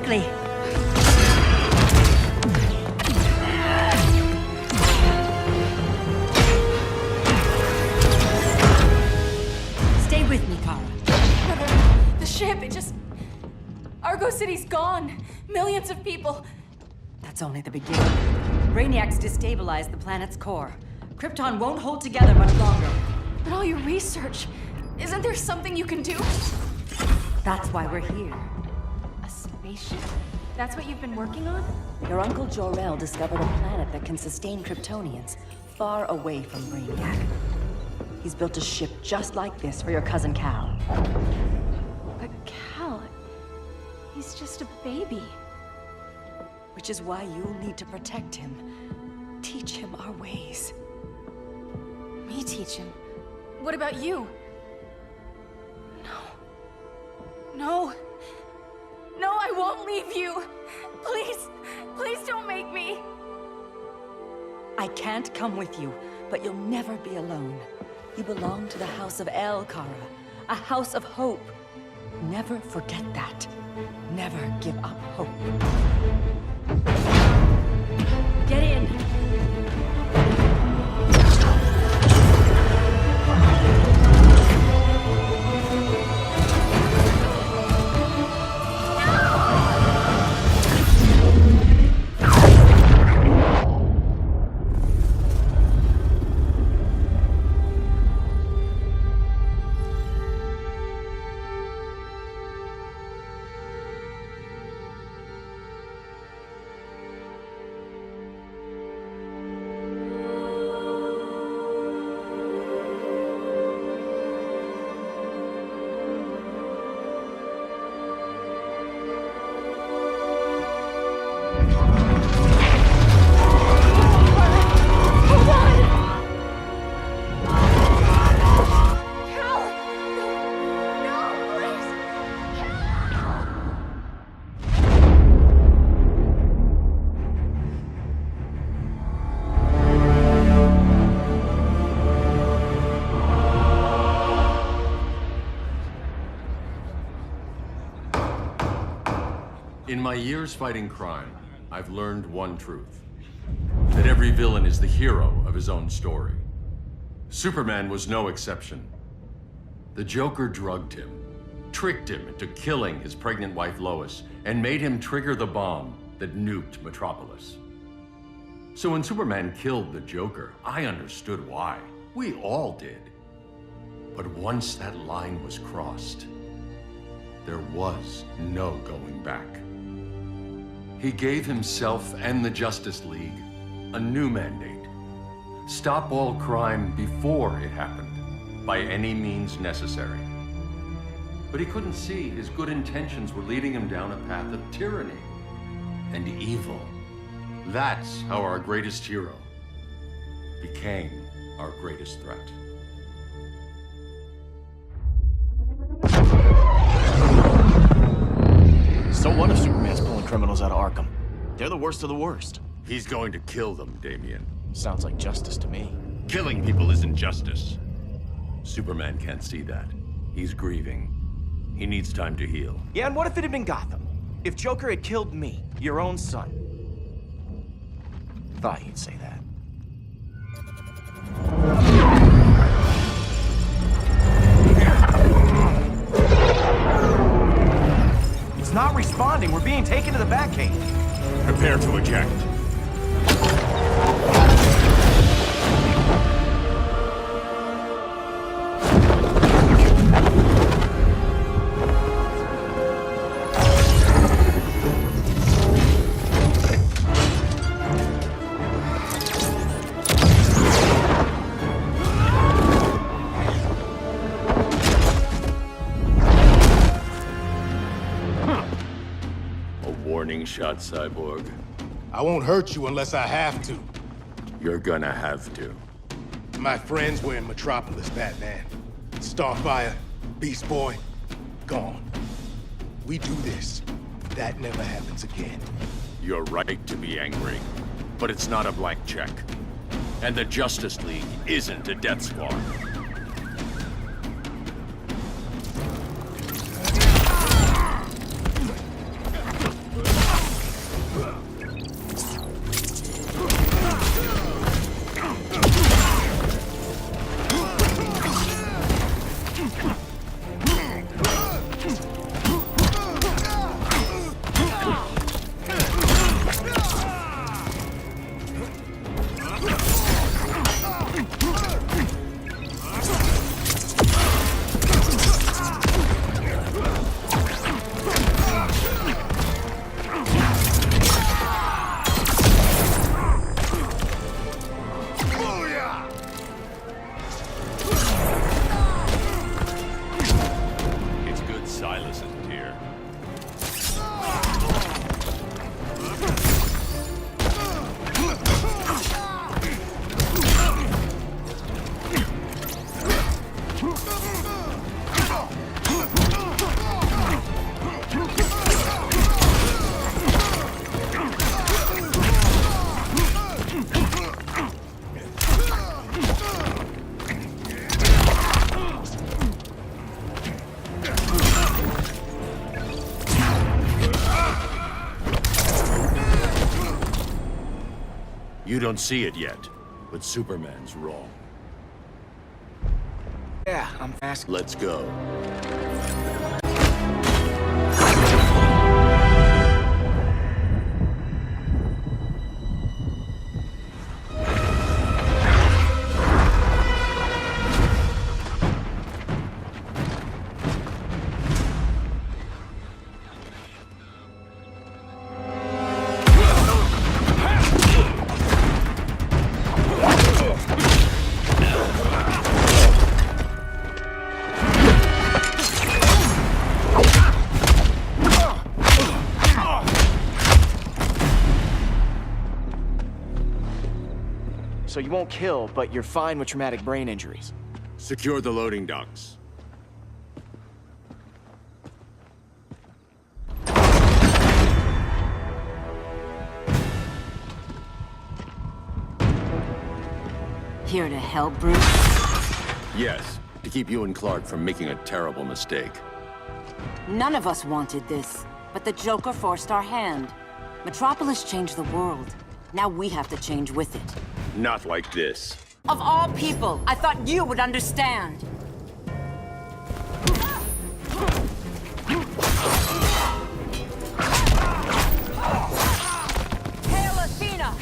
quickly. Stay with me, Kara. The ship, it just... Argo City's gone. Millions of people. That's only the beginning. Brainiac's destabilized the planet's core. Krypton won't hold together much longer. But all your research, isn't there something you can do? That's why we're here. A spaceship? That's what you've been working on? Your Uncle Jor-El discovered a planet that can sustain Kryptonians, far away from Brainiac. He's built a ship just like this for your cousin Cal. But Cal... he's just a baby. Which is why you'll need to protect him. Teach him our ways. Me teach him? What about you? No. No, I won't leave you. Please, please don't make me. I can't come with you, but you'll never be alone. You belong to the House of El, Kara. A house of hope. Never forget that. Never give up hope. Get in! In my years fighting crime, I've learned one truth. That every villain is the hero of his own story. Superman was no exception. The Joker drugged him, tricked him into killing his pregnant wife Lois, and made him trigger the bomb that nuked Metropolis. So when Superman killed the Joker, I understood why. We all did. But once that line was crossed, there was no going back. He gave himself and the Justice League a new mandate. Stop all crime before it happened, by any means necessary. But he couldn't see his good intentions were leading him down a path of tyranny and evil. That's how our greatest hero became our greatest threat. So what if Superman's pulling criminals out of Arkham? They're the worst of the worst. He's going to kill them, Damian. Sounds like justice to me. Killing people isn't justice. Superman can't see that. He's grieving. He needs time to heal. Yeah, and what if it had been Gotham? If Joker had killed me, your own son? Thought you'd say that. It's not responding. We're being taken to the Batcave. Prepare to eject. Warning shot, Cyborg. I won't hurt you unless I have to. You're gonna have to. My friends were in Metropolis, Batman. Starfire, Beast Boy, gone. We do this. That never happens again. You're right to be angry, but it's not a blank check. And the Justice League isn't a death squad. You don't see it yet, but Superman's wrong. Yeah, I'm fast. Let's go. So you won't kill, but you're fine with traumatic brain injuries. Secure the loading docks. Here to help, Bruce? Yes, to keep you and Clark from making a terrible mistake. None of us wanted this, but the Joker forced our hand. Metropolis changed the world. Now we have to change with it. Not like this. Of all people, I thought you would understand. Hail Athena!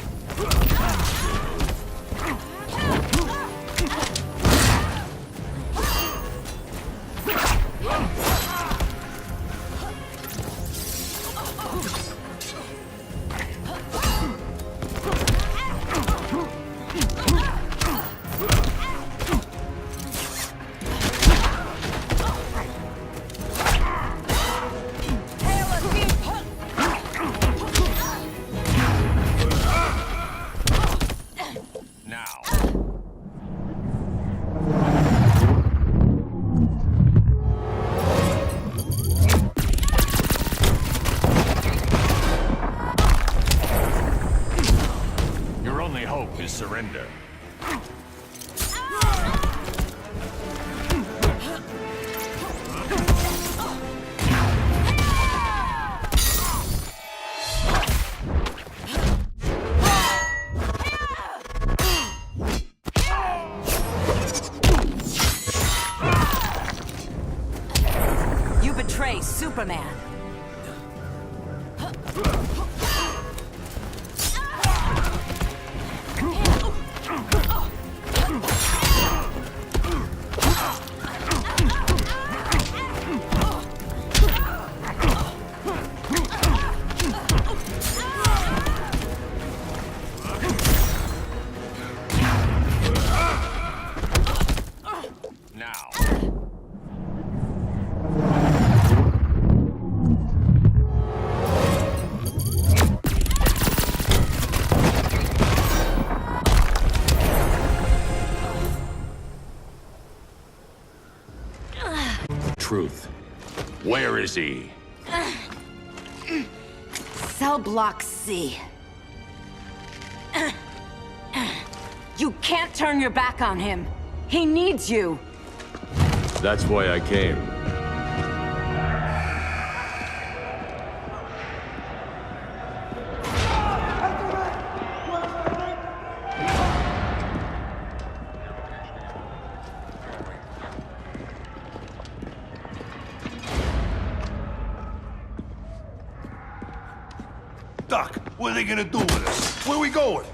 Surrender. You betray Superman. Truth. Where is he? Cell Block C. You can't turn your back on him. He needs you. That's why I came. Doc, what are they gonna do with us? Where we going?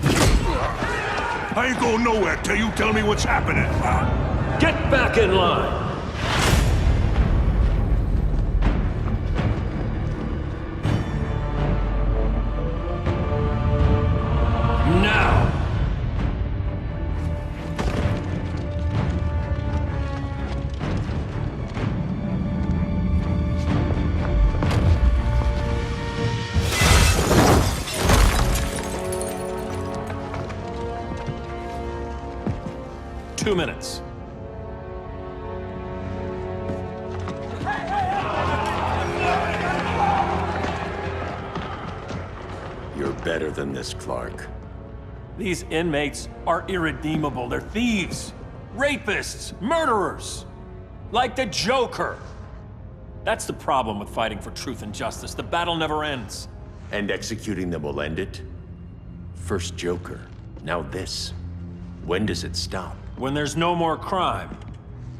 I ain't going nowhere till you tell me what's happening. Get back in line! Now! Two minutes. You're better than this, Clark. These inmates are irredeemable. They're thieves, rapists, murderers. Like the Joker. That's the problem with fighting for truth and justice. The battle never ends. And executing them will end it? First Joker, now this. When does it stop? When there's no more crime.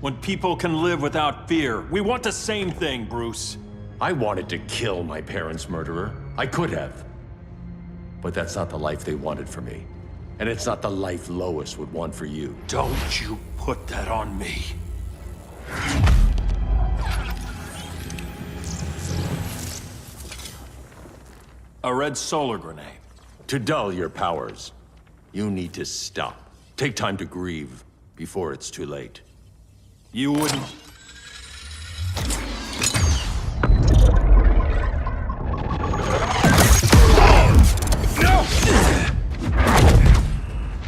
When people can live without fear. We want the same thing, Bruce. I wanted to kill my parents' murderer. I could have. But that's not the life they wanted for me. And it's not the life Lois would want for you. Don't you put that on me. A red solar grenade. To dull your powers, you need to stop. Take time to grieve before it's too late. You wouldn't...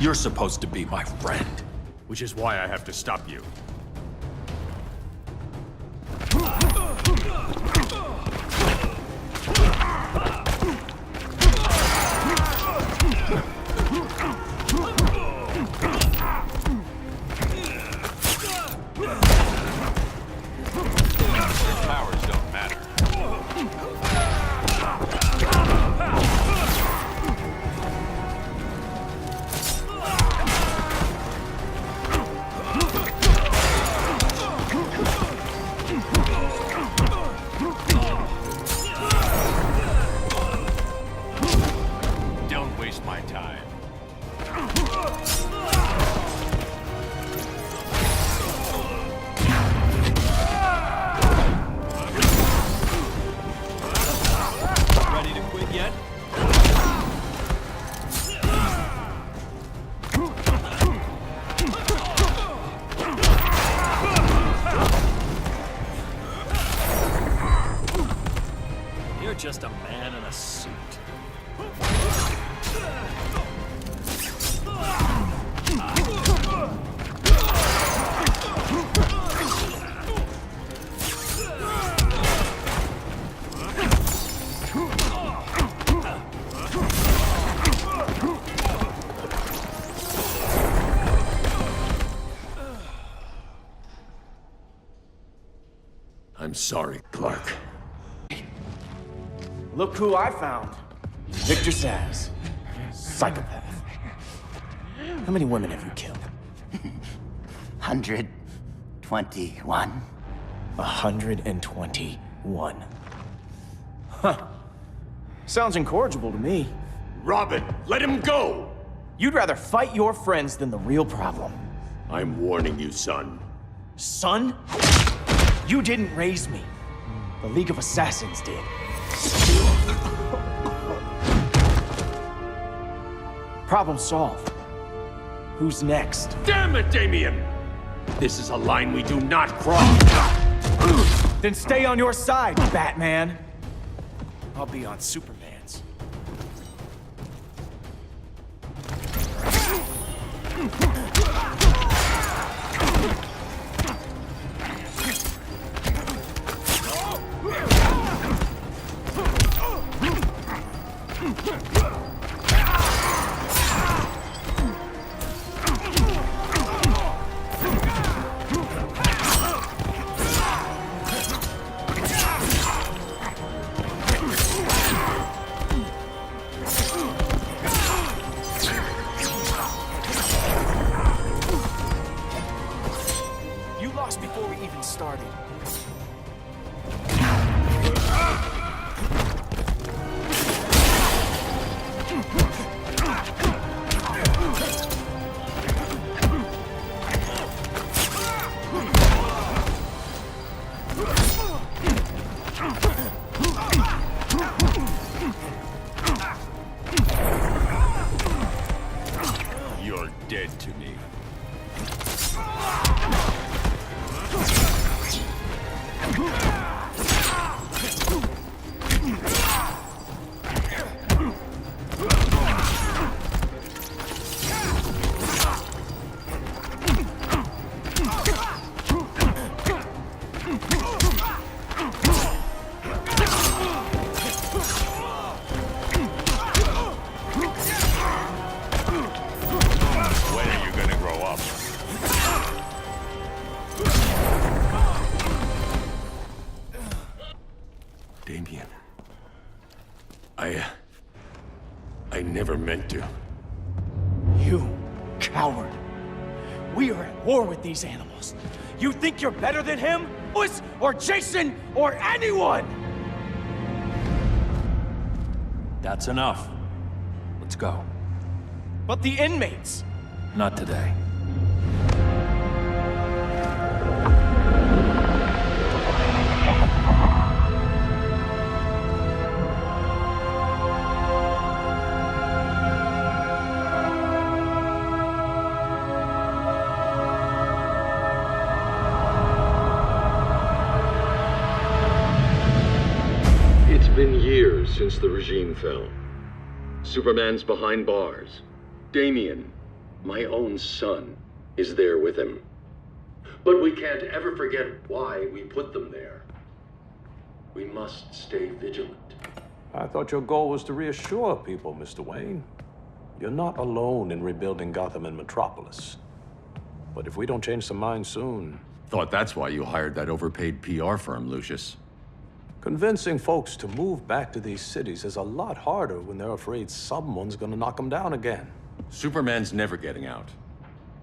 You're supposed to be my friend. Which is why I have to stop you. Powers don't matter. Don't waste my time. Ready to quit yet? You're just a man in a suit. I'm sorry, Clark. Look who I found. Victor Zsasz. Psychopath. How many women have you killed? 121. 121. Huh. Sounds incorrigible to me. Robin, let him go! You'd rather fight your friends than the real problem. I'm warning you, son. Son? You didn't raise me. The League of Assassins did. Problem solved. Who's next? Damn it, Damien! This is a line we do not cross! Then stay on your side, Batman. I'll be on Superman's. You lost before we even started. You're dead to me. When are you gonna grow up? Damien. I never meant to. You coward. We are at war with these animals. You think you're better than him? Us, or Jason, or anyone? That's enough. Let's go. But the inmates. Not today. It's been years since the regime fell. Superman's behind bars. Damien, my own son, is there with him. But we can't ever forget why we put them there. We must stay vigilant. I thought your goal was to reassure people, Mr. Wayne. You're not alone in rebuilding Gotham and Metropolis. But if we don't change some minds soon... Thought that's why you hired that overpaid PR firm, Lucius. Convincing folks to move back to these cities is a lot harder when they're afraid someone's gonna knock them down again. Superman's never getting out.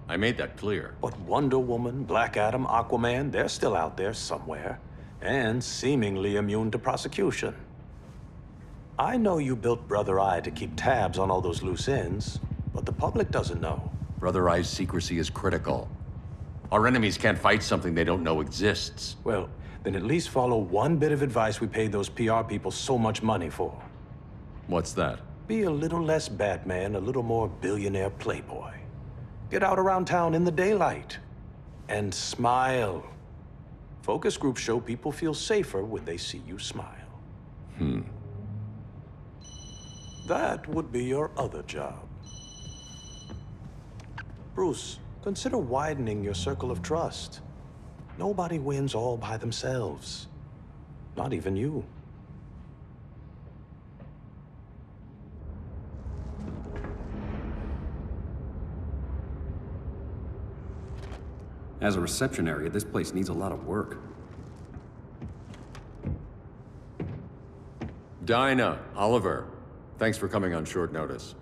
I made that clear. But Wonder Woman, Black Adam, Aquaman, they're still out there somewhere, and seemingly immune to prosecution. I know you built Brother Eye to keep tabs on all those loose ends, but the public doesn't know. Brother Eye's secrecy is critical. Our enemies can't fight something they don't know exists. Well, then at least follow one bit of advice we paid those PR people so much money for. What's that? Be a little less Batman, a little more billionaire playboy. Get out around town in the daylight. And smile. Focus groups show people feel safer when they see you smile. That would be your other job. Bruce, consider widening your circle of trust. Nobody wins all by themselves. Not even you. As a reception area, this place needs a lot of work. Dinah, Oliver, thanks for coming on short notice.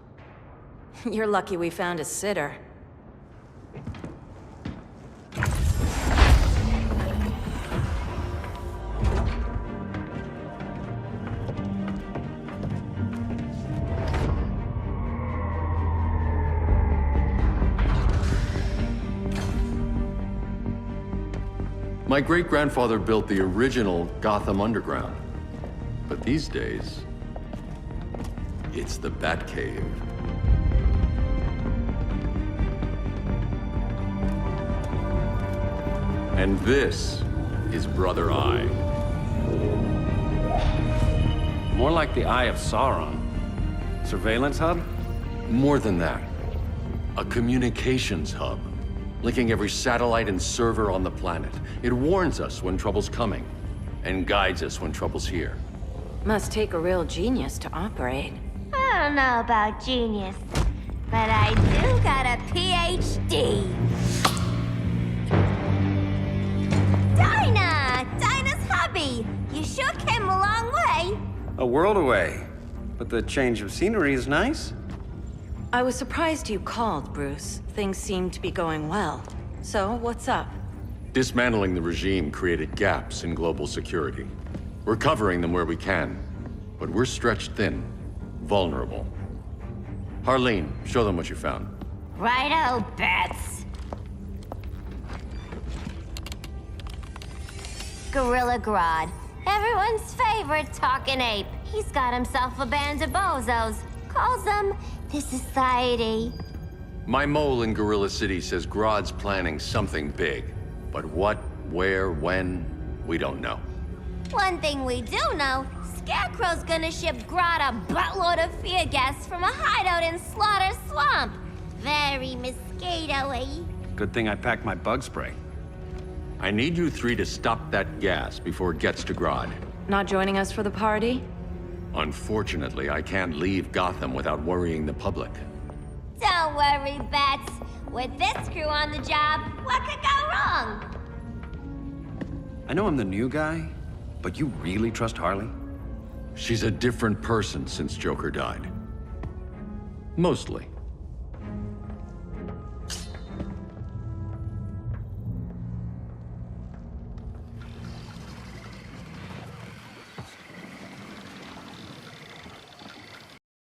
You're lucky we found a sitter. My great-grandfather built the original Gotham Underground. But these days, it's the Batcave. And this is Brother Eye. More like the Eye of Sauron. Surveillance hub? More than that. A communications hub, linking every satellite and server on the planet. It warns us when trouble's coming, and guides us when trouble's here. Must take a real genius to operate. I don't know about genius, but I do got a PhD. Dinah's hubby. You sure came a long way. A world away. But the change of scenery is nice. I was surprised you called, Bruce. Things seem to be going well. So, what's up? Dismantling the regime created gaps in global security. We're covering them where we can, but we're stretched thin, vulnerable. Harleen, show them what you found. Righto, Bats. Gorilla Grodd. Everyone's favorite talking ape. He's got himself a band of bozos. Calls them the Society. My mole in Gorilla City says Grodd's planning something big. But what, where, when, we don't know. One thing we do know, Scarecrow's gonna ship Grodd a buttload of fear gas from a hideout in Slaughter Swamp. Very mosquito-y. Good thing I packed my bug spray. I need you three to stop that gas before it gets to Grodd. Not joining us for the party? Unfortunately, I can't leave Gotham without worrying the public. Don't worry, Bats. With this crew on the job, what could go wrong? I know I'm the new guy, but you really trust Harley? She's a different person since Joker died. Mostly.